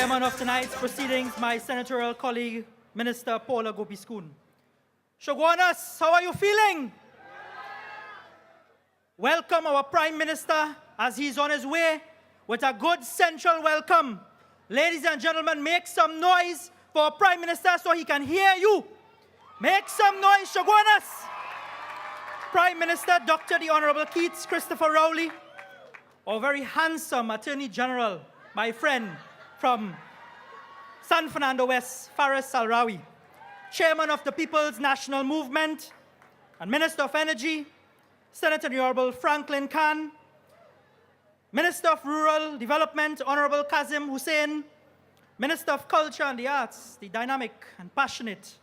Chairman of tonight's proceedings, my senatorial colleague, Minister Paula Gopi-Schoon. Shogwanas, how are you feeling? Welcome our Prime Minister as he's on his way with a good central welcome. Ladies and gentlemen, make some noise for our Prime Minister so he can hear you. Make some noise, Shogwanas. Prime Minister Dr. the Honorable Keats Christopher Rowley, our very handsome Attorney General, my friend from San Fernando West, Faris Salrawi, Chairman of the People's National Movement and Minister of Energy, Senator the Honorable Franklin Khan, Minister of Rural Development, Honorable Kazim Hussain, Minister of Culture and the Arts, the dynamic and passionate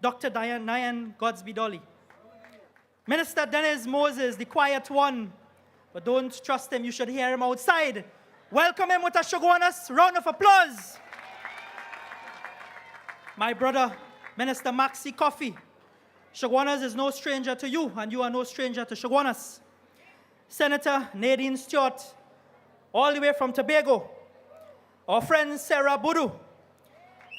Dr. Nayan Godsby-Dolly, Minister Dennis Moses, the quiet one, but don't trust him, you should hear him outside. Welcome him with a Shogwanas round of applause. My brother, Minister Maxi Coffee. Shogwanas is no stranger to you, and you are no stranger to Shogwanas. Senator Nadine Stewart, all the way from Tobago. Our friend Sarah Budu.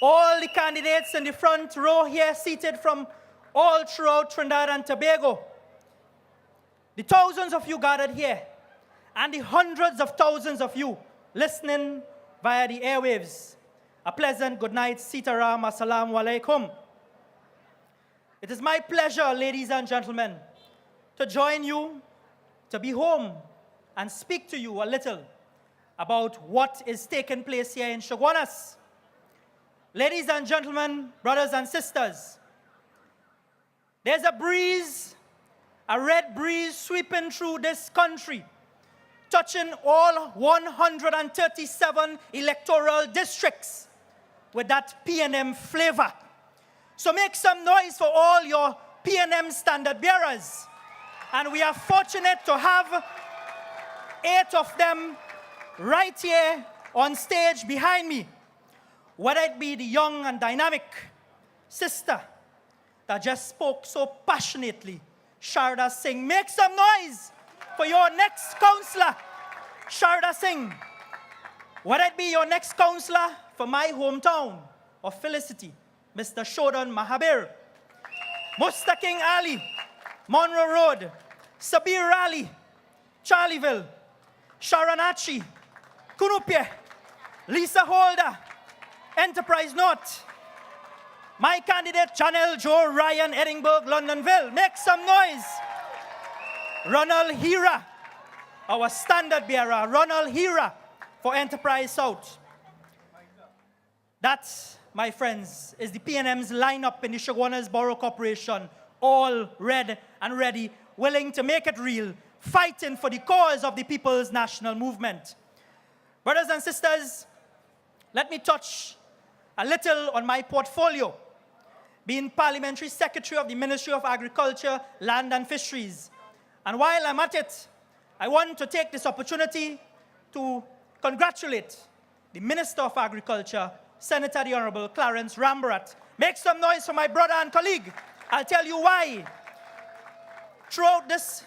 All the candidates in the front row here seated from all throughout Trinidad and Tobago. The thousands of you gathered here, and the hundreds of thousands of you listening via the airwaves. A pleasant good night, Sitaram, Assalamu alaikum. It is my pleasure, ladies and gentlemen, to join you, to be home, and speak to you a little about what is taking place here in Shogwanas. Ladies and gentlemen, brothers and sisters, there's a breeze, a red breeze sweeping through this country, touching all 137 electoral districts with that PNM flavor. So make some noise for all your PNM standard bearers. And we are fortunate to have 8 of them right here on stage behind me. Whether it be the young and dynamic sister that just spoke so passionately, Sharda Singh. Make some noise for your next councillor, Sharda Singh. Whether it be your next councillor for my hometown of Felicity, Mr. Shodan Mahabir, Mustaqing Ali, Monroe Road, Sabir Ali, Charlieville, Sharanachi, Kunupye, Lisa Holder, Enterprise North, my candidate, Channel Joe Ryan, Edinburgh, Londonville. Make some noise. Ronald Hira, our standard bearer, Ronald Hira for Enterprise South. That, my friends, is the PNM's lineup in the Shogwanas Borough Corporation, all red and ready, willing to make it real, fighting for the cause of the People's National Movement. Brothers and sisters, let me touch a little on my portfolio, being Parliamentary Secretary of the Ministry of Agriculture, Land and Fisheries. And while I'm at it, I want to take this opportunity to congratulate the Minister of Agriculture, Senator the Honorable Clarence Rambarat. Make some noise for my brother and colleague. I'll tell you why. Throughout this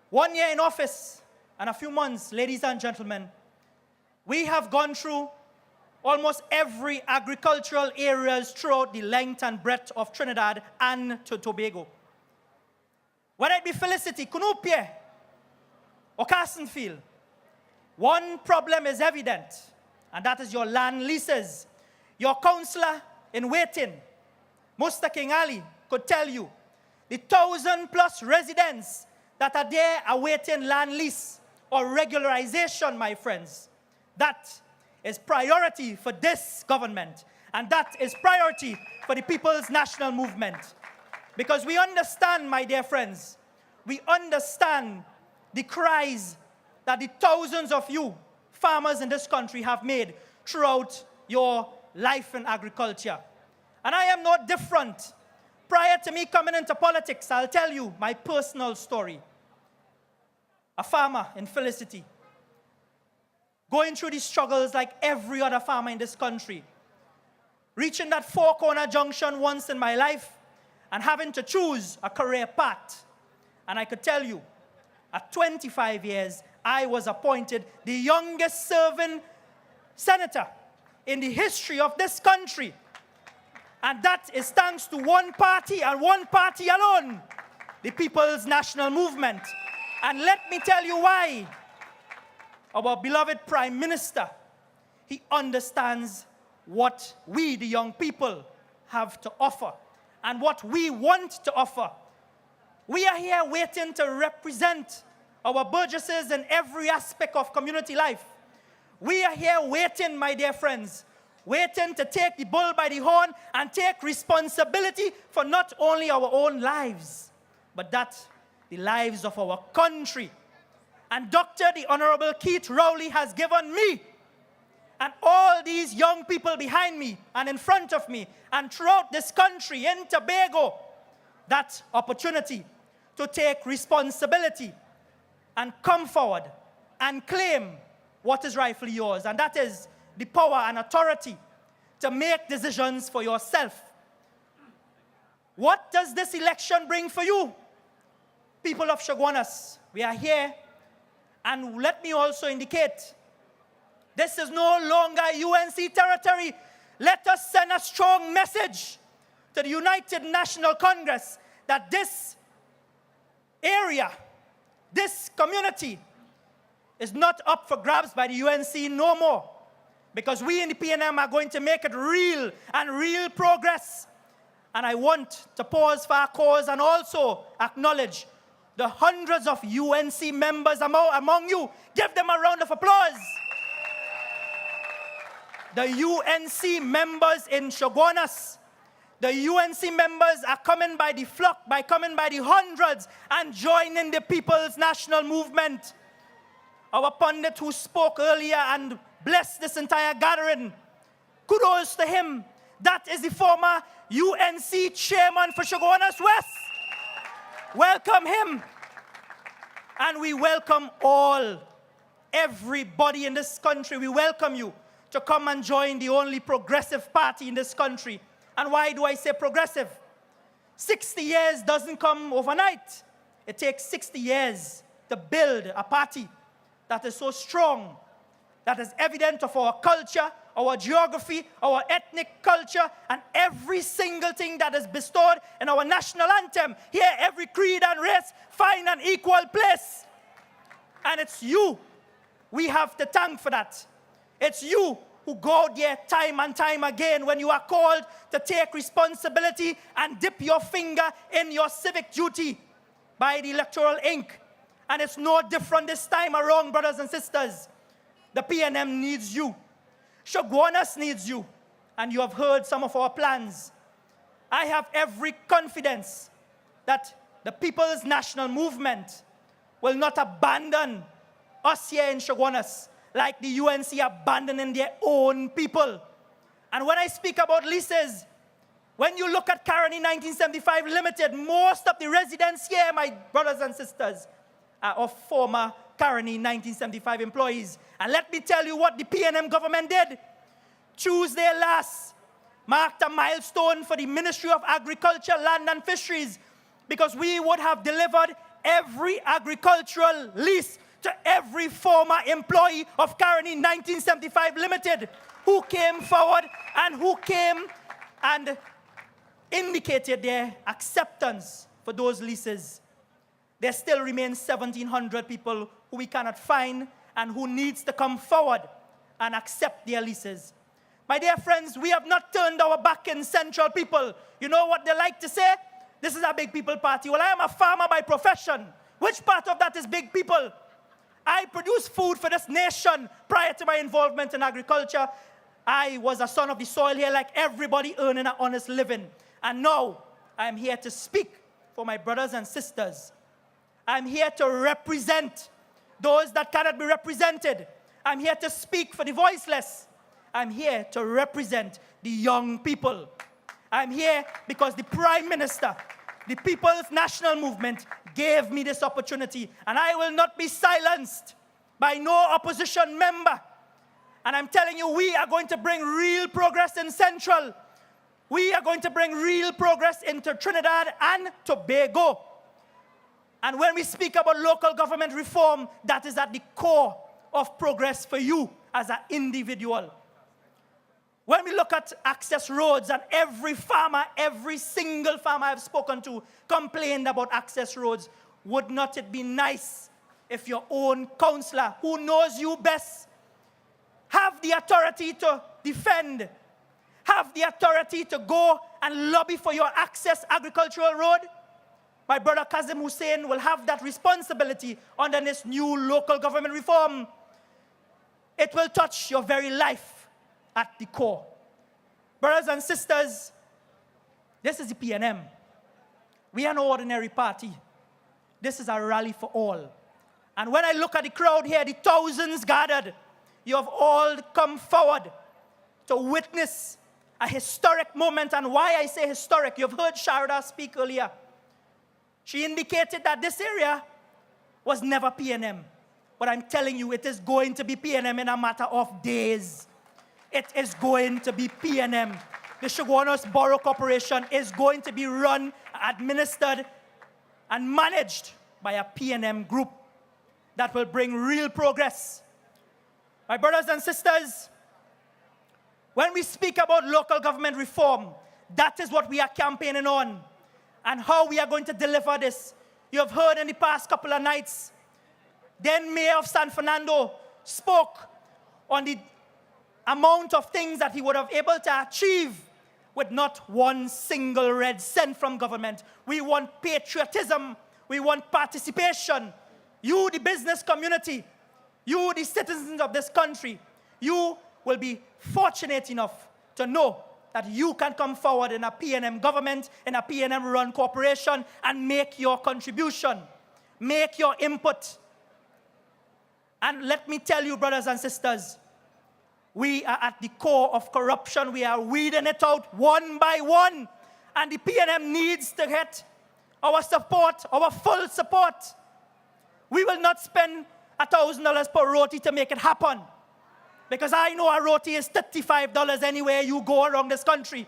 1 year in office and a few months, ladies and gentlemen, we have gone through almost every agricultural areas throughout the length and breadth of Trinidad and Tobago. Whether it be Felicity, Kunupye, or Carsonfield, one problem is evident, and that is your land leases. Your councillor in waiting, Mustaqing Ali, could tell you the 1,000+ residents that are there awaiting land lease or regularization, my friends. That is priority for this government, and that is priority for the People's National Movement. Because we understand, my dear friends, we understand the cries that the thousands of you farmers in this country have made throughout your life in agriculture. And I am not different. Prior to me coming into politics, I'll tell you my personal story. A farmer in Felicity, going through these struggles like every other farmer in this country, reaching that four-corner junction once in my life and having to choose a career path. And I could tell you, at 25 years, I was appointed the youngest serving senator in the history of this country. And that is thanks to one party and one party alone, the People's National Movement. And let me tell you why. Our beloved Prime Minister, he understands what we, the young people, have to offer and what we want to offer. We are here waiting to represent our burgesses in every aspect of community life. We are here waiting, my dear friends, waiting to take the bull by the horn and take responsibility for not only our own lives, but the lives of our country. And Dr. the Honorable Keith Rowley has given me and all these young people behind me and in front of me and throughout this country in Tobago that opportunity to take responsibility and come forward and claim what is rightfully yours. And that is the power and authority to make decisions for yourself. What does this election bring for you? People of Chaguanas, we are here. And let me also indicate, this is no longer UNC territory. Let us send a strong message to the United National Congress that this area, this community, is not up for grabs by the UNC no more. Because we in the PNM are going to make it real and real progress. And I want to pause for our cause and also acknowledge the hundreds of UNC members among you. Give them a round of applause. The UNC members in Chaguanas, the UNC members are coming by the flock, coming by the hundreds and joining the People's National Movement. Our pundit who spoke earlier and blessed this entire gathering, kudos to him. That is the former UNC chairman for Chaguanas West. Welcome him. And we welcome all, everybody in this country. We welcome you to come and join the only progressive party in this country. And why do I say progressive? 60 years doesn't come overnight. It takes 60 years to build a party that is so strong, that is evident of our culture, our geography, our ethnic culture, and every single thing that is bestowed in our national anthem. Here, every creed and race find an equal place. And it's you we have to thank for that. It's you who go there time and time again when you are called to take responsibility and dip your finger in your civic duty by the electoral ink. And it's no different this time around, brothers and sisters. The PNM needs you. Chaguanas needs you. And you have heard some of our plans. I have every confidence that the People's National Movement will not abandon us here in Chaguanas like the UNC abandoning their own people. And when I speak about leases, when you look at Caroni 1975 Limited, most of the residents here, my brothers and sisters, are of former Caroni 1975 employees. And let me tell you what the PNM government did. Tuesday last marked a milestone for the Ministry of Agriculture, Land and Fisheries, because we would have delivered every agricultural lease to every former employee of Caroni 1975 Limited who came forward and who came and indicated their acceptance for those leases. There still remains 1,700 people who we cannot find and who needs to come forward and accept their leases. My dear friends, we have not turned our back in Central people. You know what they like to say? This is a big people party. Well, I am a farmer by profession. Which part of that is big people? I produced food for this nation prior to my involvement in agriculture. I was a son of the soil here like everybody earning an honest living. And now I am here to speak for my brothers and sisters. I'm here to represent those that cannot be represented. I'm here to speak for the voiceless. I'm here to represent the young people. I'm here because the Prime Minister, the People's National Movement, gave me this opportunity. And I will not be silenced by no opposition member. And I'm telling you, we are going to bring real progress in Central. We are going to bring real progress into Trinidad and Tobago. And when we speak about local government reform, that is at the core of progress for you as an individual. When we look at access roads, and every farmer, every single farmer I've spoken to complained about access roads, would not it be nice if your own councillor, who knows you best, have the authority to defend, have the authority to go and lobby for your access agricultural road? My brother Kazim Hussein will have that responsibility under this new local government reform. It will touch your very life at the core. Brothers and sisters, this is the PNM. We are no ordinary party. This is a rally for all. And when I look at the crowd here, the thousands gathered, you have all come forward to witness a historic moment. And why I say historic, you've heard Sharda speak earlier. She indicated that this area was never PNM. But I'm telling you, it is going to be PNM in a matter of days. It is going to be PNM. The Chaguanas Borough Corporation is going to be run, administered, and managed by a PNM group that will bring real progress. My brothers and sisters, when we speak about local government reform, that is what we are campaigning on. And how we are going to deliver this. You have heard in the past couple of nights, then Mayor of San Fernando spoke on the amount of things that he would have able to achieve with not one single red cent from government. We want patriotism. We want participation. You, the business community, you, the citizens of this country, you will be fortunate enough to know that you can come forward in a PNM government, in a PNM-run corporation, and make your contribution, make your input. And let me tell you, brothers and sisters, we are at the core of corruption. We are weeding it out one by one. And the PNM needs to get our support, our full support. We will not spend $1,000 per roti to make it happen. Because I know a roti is $35 anywhere you go around this country.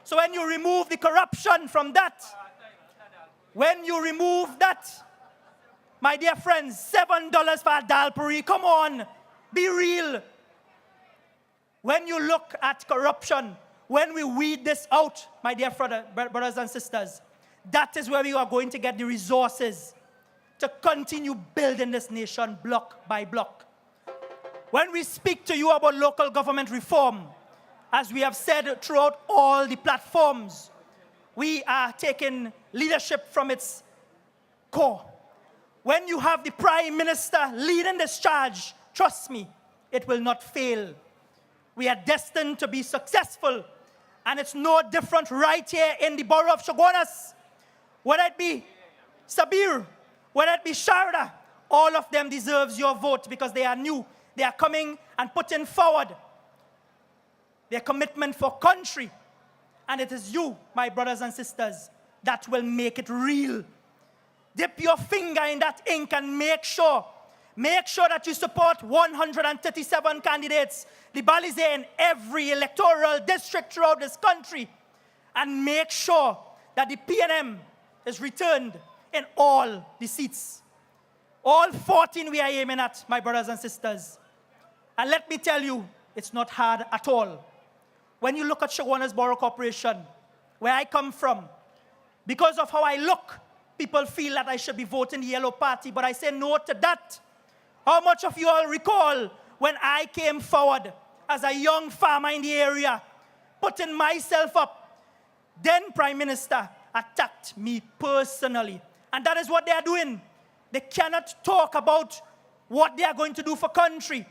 So when you remove the corruption from that, when you remove that, my dear friends, $7 for a dal puri, come on, be real. When you look at corruption, when we weed this out, my dear brothers and sisters, that is where we are going to get the resources to continue building this nation block by block. When we speak to you about local government reform, as we have said throughout all the platforms, we are taking leadership from its core. When you have the Prime Minister leading this charge, trust me, it will not fail. We are destined to be successful, and it's no different right here in the borough of Chaguanas. Whether it be Sabir, whether it be Sharda, all of them deserves your vote because they are new. They are coming and putting forward their commitment for country. And it is you, my brothers and sisters, that will make it real. Dip your finger in that ink and make sure that you support 137 candidates, the Balize in every electoral district throughout this country, and make sure that the PNM is returned in all the seats. All 14 we are aiming at, my brothers and sisters. And let me tell you, it's not hard at all. When you look at Chaguanas Borough Corporation, where I come from, because of how I look, people feel that I should be voting the Yellow Party, but I say no to that. How much of you all recall when I came forward as a young farmer in the area, putting myself up, then Prime Minister attacked me personally. And that is what they are doing. They cannot talk about what they are going to do for country.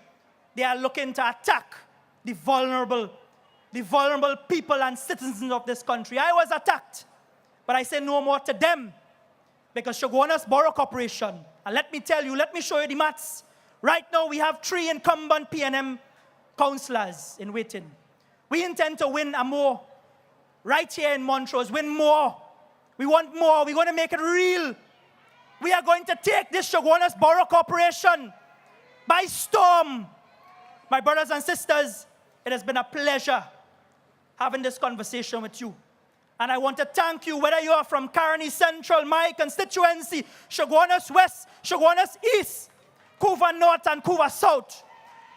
They are looking to attack the vulnerable people and citizens of this country. I was attacked, but I say no more to them because Chaguanas Borough Corporation, and let me tell you, let me show you the maths. Right now, we have 3 incumbent PNM councillors in waiting. We intend to win a more right here in Montrose, win more. We want more. We're going to make it real. We are going to take this Chaguanas Borough Corporation by storm. My brothers and sisters, it has been a pleasure having this conversation with you. And I want to thank you, whether you are from Caroni Central, my constituency, Chaguanas West, Chaguanas East, Couva North, and Couva South.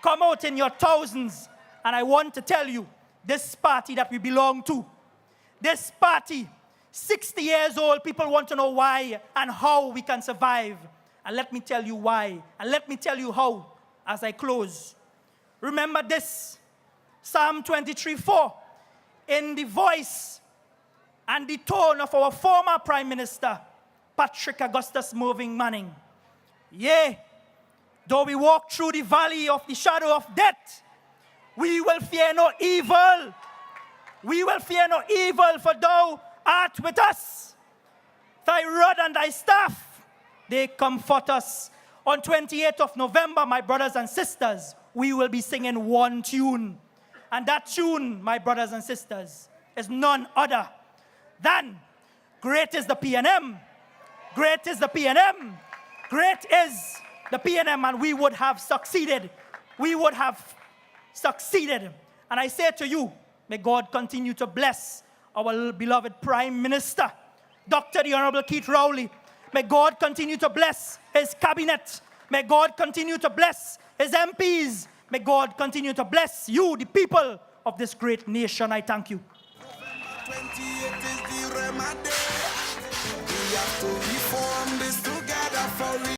Come out in your thousands. And I want to tell you this party that we belong to. This party, 60 years old, people want to know why and how we can survive. And let me tell you why. And let me tell you how as I close. Remember this, Psalm 23:4, in the voice and the tone of our former Prime Minister, Patrick Augustus Moving Manning. Yea, though we walk through the valley of the shadow of death, we will fear no evil. We will fear no evil, for thou art with us. Thy rod and thy staff, they comfort us. On 28th of November, my brothers and sisters, we will be singing one tune. And that tune, my brothers and sisters, is none other than Great is the PNM. Great is the PNM. Great is the PNM, and we would have succeeded. We would have succeeded. And I say to you, may God continue to bless our beloved Prime Minister, Dr. the Honorable Keith Rowley. May God continue to bless his cabinet. May God continue to bless his MPs. May God continue to bless you, the people of this great nation. I thank you. 28 is the remedy. We have to